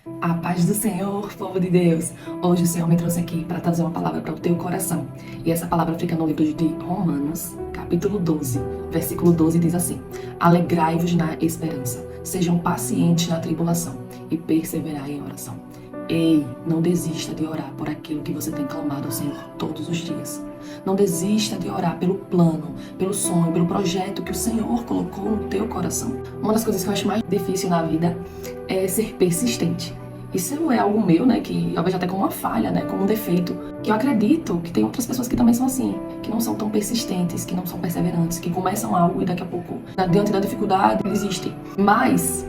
A paz do Senhor, povo de Deus. Hoje o Senhor me trouxe aqui para trazer uma palavra para o teu coração. E essa palavra fica no livro de Romanos, capítulo 12, versículo 12, diz assim: Alegrai-vos na esperança, sejam pacientes na tribulação e perseverai em oração. Ei, não desista de orar por aquilo que você tem clamado ao Senhor todos os dias. Não desista de orar pelo plano, pelo sonho, pelo projeto que o Senhor colocou no teu coração. Uma das coisas que eu acho mais difícil na vida é ser persistente. Isso é algo meu, né, que eu vejo até como uma falha, né, como um defeito, que eu acredito que tem outras pessoas que também são assim, que não são tão persistentes, que não são perseverantes, que começam algo e daqui a pouco, diante da dificuldade, desistem. Mas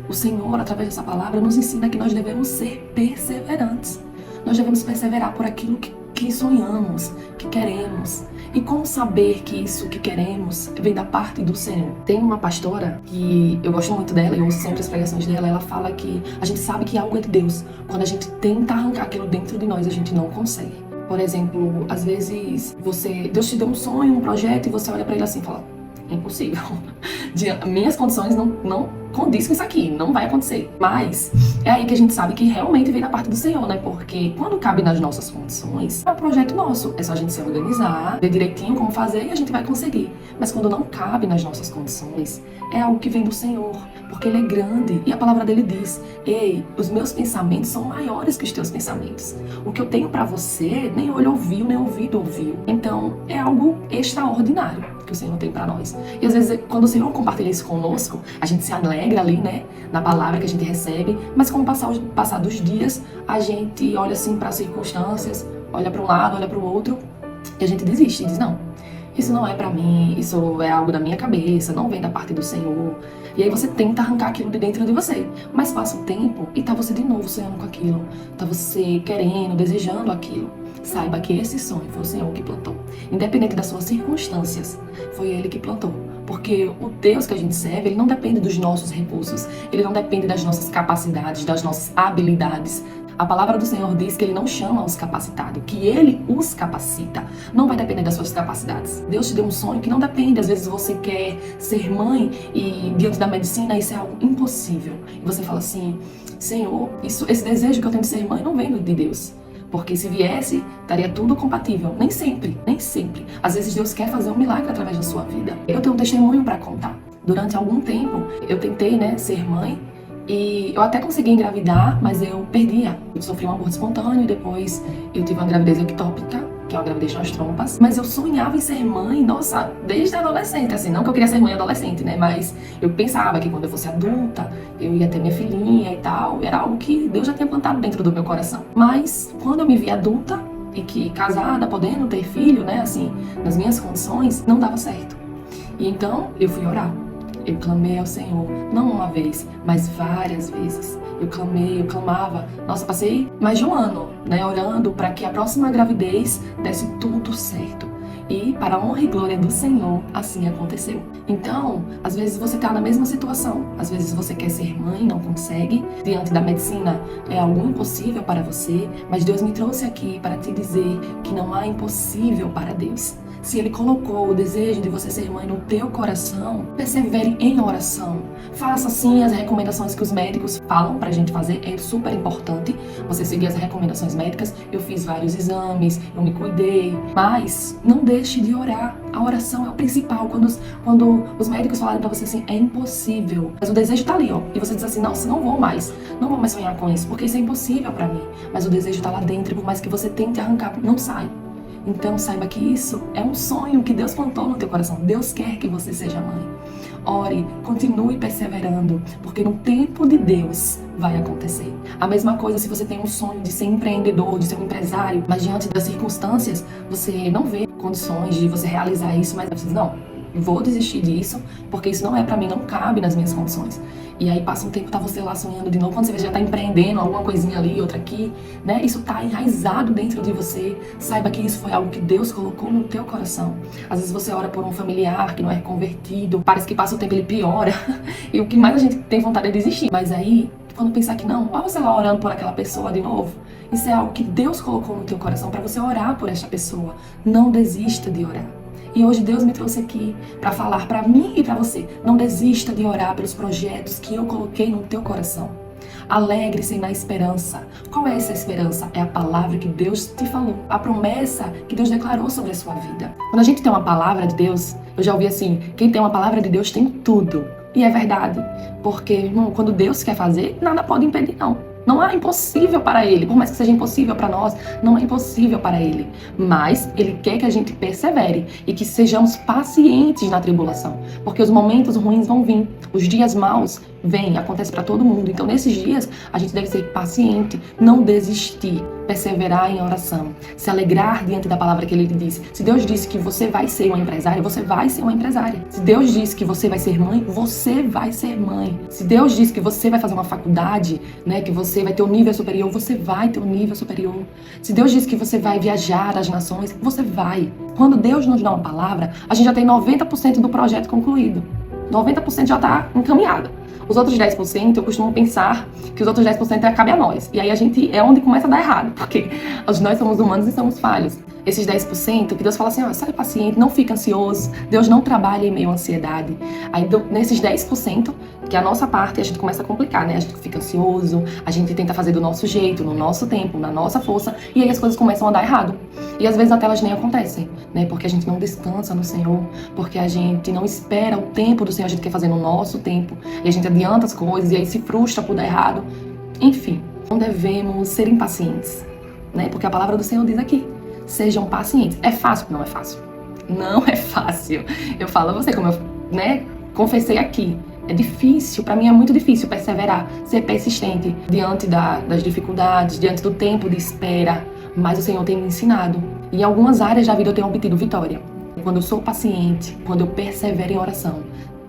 o Senhor, através dessa palavra, nos ensina que nós devemos ser perseverantes. Nós devemos perseverar por aquilo que sonhamos, que queremos. E como saber que isso que queremos vem da parte do Senhor? Tem uma pastora que eu gosto muito dela, eu ouço sempre as pregações dela, ela fala que a gente sabe que algo é de Deus. Quando a gente tenta arrancar aquilo dentro de nós, a gente não consegue. Por exemplo, às vezes Deus te deu um sonho, um projeto, e você olha pra ele assim e fala: impossível. Minhas condições não condiz com isso aqui, não vai acontecer. Mas é aí que a gente sabe que realmente vem da parte do Senhor, né? Porque quando cabe nas nossas condições, é um projeto nosso. É só a gente se organizar, ver direitinho como fazer e a gente vai conseguir. Mas quando não cabe nas nossas condições, é algo que vem do Senhor, porque Ele é grande. E a palavra dele diz: ei, os meus pensamentos são maiores que os teus pensamentos. O que eu tenho pra você, nem olho ouviu, nem ouvido ouviu. Então, é algo extraordinário que o Senhor tem pra nós. E às vezes, quando o Senhor compartilha isso conosco, a gente se alegra ali, né, na palavra que a gente recebe, mas com o passar dos dias, a gente olha assim para as circunstâncias, olha para um lado, olha para o outro, e a gente desiste e diz: não, isso não é pra mim, isso é algo da minha cabeça, não vem da parte do Senhor. E aí você tenta arrancar aquilo de dentro de você, mas passa o tempo e tá você de novo sonhando com aquilo, tá você querendo, desejando aquilo. Saiba que esse sonho foi o Senhor que plantou. Independente das suas circunstâncias, foi Ele que plantou. Porque o Deus que a gente serve, Ele não depende dos nossos recursos, Ele não depende das nossas capacidades, das nossas habilidades. A palavra do Senhor diz que Ele não chama os capacitados, que Ele os capacita. Não vai depender das suas capacidades. Deus te deu um sonho que não depende. Às vezes você quer ser mãe e diante da medicina isso é algo impossível. E você fala assim: Senhor, esse desejo que eu tenho de ser mãe não vem de Deus. Porque se viesse, estaria tudo compatível. Nem sempre, nem sempre. Às vezes Deus quer fazer um milagre através da sua vida. Eu tenho um testemunho para contar. Durante algum tempo, eu tentei, ser mãe. E eu até consegui engravidar, mas eu perdia. Eu sofri um aborto espontâneo e depois eu tive uma gravidez ectópica, que é uma gravidez nas trompas. Mas eu sonhava em ser mãe, nossa, desde a adolescente, assim. Não que eu queria ser mãe adolescente, mas eu pensava que quando eu fosse adulta, eu ia ter minha filhinha e tal. Era algo que Deus já tinha plantado dentro do meu coração. Mas quando eu me vi adulta e que casada, podendo ter filho, assim, nas minhas condições, não dava certo. E então eu fui orar. Eu clamei ao Senhor, não uma vez, mas várias vezes. Eu clamava. Nossa, passei mais de um ano, orando para que a próxima gravidez desse tudo certo. E, para a honra e glória do Senhor, assim aconteceu. Então, às vezes você está na mesma situação. Às vezes você quer ser mãe, não consegue. Diante da medicina é algo impossível para você. Mas Deus me trouxe aqui para te dizer que não há impossível para Deus. Se Ele colocou o desejo de você ser mãe no teu coração, persevere em oração. Faça sim as recomendações que os médicos falam pra gente fazer. É super importante você seguir as recomendações médicas. Eu fiz vários exames, eu me cuidei. Mas não deixe de orar. A oração é o principal. Quando os médicos falarem pra você assim: é impossível. Mas o desejo tá ali, ó. E você diz assim: nossa, não vou mais sonhar com isso, porque isso é impossível pra mim. Mas o desejo tá lá dentro e por mais que você tente arrancar, não sai. Então saiba que isso é um sonho que Deus plantou no teu coração. Deus quer que você seja mãe. Ore, continue perseverando, porque no tempo de Deus vai acontecer. A mesma coisa se você tem um sonho de ser empreendedor, de ser um empresário, mas diante das circunstâncias você não vê condições de você realizar isso, mas você diz: não, vou desistir disso, porque isso não é pra mim, não cabe nas minhas condições. E aí passa um tempo, tá você lá sonhando de novo, quando você vê, já tá empreendendo alguma coisinha ali, outra aqui, Isso tá enraizado dentro de você. Saiba que isso foi algo que Deus colocou no teu coração. Às vezes você ora por um familiar que não é convertido, parece que passa o tempo ele piora, e o que mais a gente tem vontade é desistir. Mas aí, quando pensar que não, olha você lá orando por aquela pessoa de novo. Isso é algo que Deus colocou no teu coração para você orar por esta pessoa. Não desista de orar. E hoje Deus me trouxe aqui para falar para mim e para você: não desista de orar pelos projetos que eu coloquei no teu coração. Alegre-se na esperança. Qual é essa esperança? É a palavra que Deus te falou, a promessa que Deus declarou sobre a sua vida. Quando a gente tem uma palavra de Deus, eu já ouvi assim, quem tem uma palavra de Deus tem tudo. E é verdade, porque, irmão, quando Deus quer fazer, nada pode impedir, não. Não há impossível para Ele, por mais que seja impossível para nós, não é impossível para Ele. Mas Ele quer que a gente persevere e que sejamos pacientes na tribulação, porque os momentos ruins vão vir, os dias maus vêm, acontece para todo mundo. Então, nesses dias, a gente deve ser paciente, não desistir, perseverar em oração, se alegrar diante da palavra que Ele lhe disse. Se Deus disse que você vai ser uma empresária, você vai ser uma empresária. Se Deus disse que você vai ser mãe, você vai ser mãe. Se Deus disse que você vai fazer uma faculdade, né, que você vai ter um nível superior, você vai ter um nível superior. Se Deus disse que você vai viajar às nações, você vai. Quando Deus nos dá uma palavra, a gente já tem 90% do projeto concluído. 90% já está encaminhado. Os outros 10%, eu costumo pensar que os outros 10% cabe a nós. E aí a gente é onde começa a dar errado, porque nós somos humanos e somos falhos. Esses 10% que Deus fala assim, seja paciente, não fica ansioso, Deus não trabalha em meio à ansiedade. Aí nesses 10%, que é a nossa parte, a gente começa a complicar, né? A gente fica ansioso, a gente tenta fazer do nosso jeito, no nosso tempo, na nossa força, e aí as coisas começam a dar errado. E às vezes até elas nem acontecem, né? Porque a gente não descansa no Senhor, porque a gente não espera o tempo do Senhor, a gente quer fazer no nosso tempo, e a gente adianta as coisas, e aí se frustra por dar errado. Enfim, não devemos ser impacientes, né? Porque a palavra do Senhor diz aqui, sejam pacientes. É fácil? Não é fácil. Não é fácil. Eu falo a você, como eu, confessei aqui. É difícil, para mim é muito difícil perseverar, ser persistente diante das dificuldades, diante do tempo de espera. Mas o Senhor tem me ensinado. E em algumas áreas da vida eu tenho obtido vitória. Quando eu sou paciente, quando eu persevero em oração,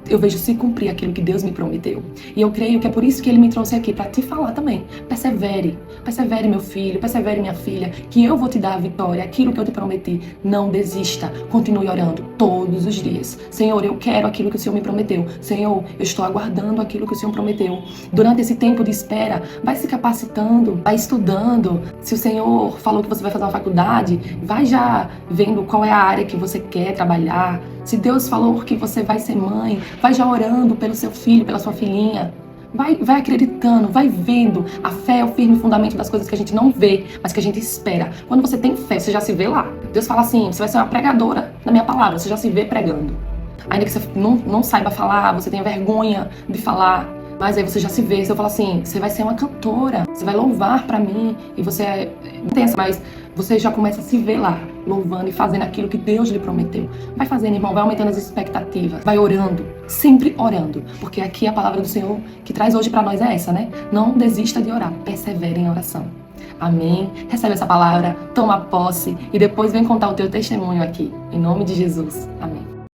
eu vejo se cumprir aquilo que Deus me prometeu. E eu creio que é por isso que Ele me trouxe aqui, para te falar também. Persevere, persevere meu filho, persevere minha filha, que eu vou te dar a vitória, aquilo que eu te prometi. Não desista, continue orando todos os dias. Senhor, eu quero aquilo que o Senhor me prometeu. Senhor, eu estou aguardando aquilo que o Senhor prometeu. Durante esse tempo de espera, vai se capacitando, vai estudando. Se o Senhor falou que você vai fazer uma faculdade, vai já vendo qual é a área que você quer trabalhar. Se Deus falou que você vai ser mãe, vai já orando pelo seu filho, pela sua filhinha. Vai acreditando, vai vendo. A fé é o firme fundamento das coisas que a gente não vê, mas que a gente espera. Quando você tem fé, você já se vê lá. Deus fala assim, você vai ser uma pregadora na minha palavra, você já se vê pregando. Ainda que você não saiba falar, você tenha vergonha de falar, mas aí você já se vê, você fala assim, você vai ser uma cantora, você vai louvar pra mim, e você não tem essa, mas você já começa a se ver lá, louvando e fazendo aquilo que Deus lhe prometeu. Vai fazendo, irmão, vai aumentando as expectativas, vai orando, sempre orando, porque aqui a palavra do Senhor que traz hoje pra nós é essa, né? Não desista de orar, persevere em oração. Amém? Recebe essa palavra, toma posse e depois vem contar o teu testemunho aqui, em nome de Jesus. Amém.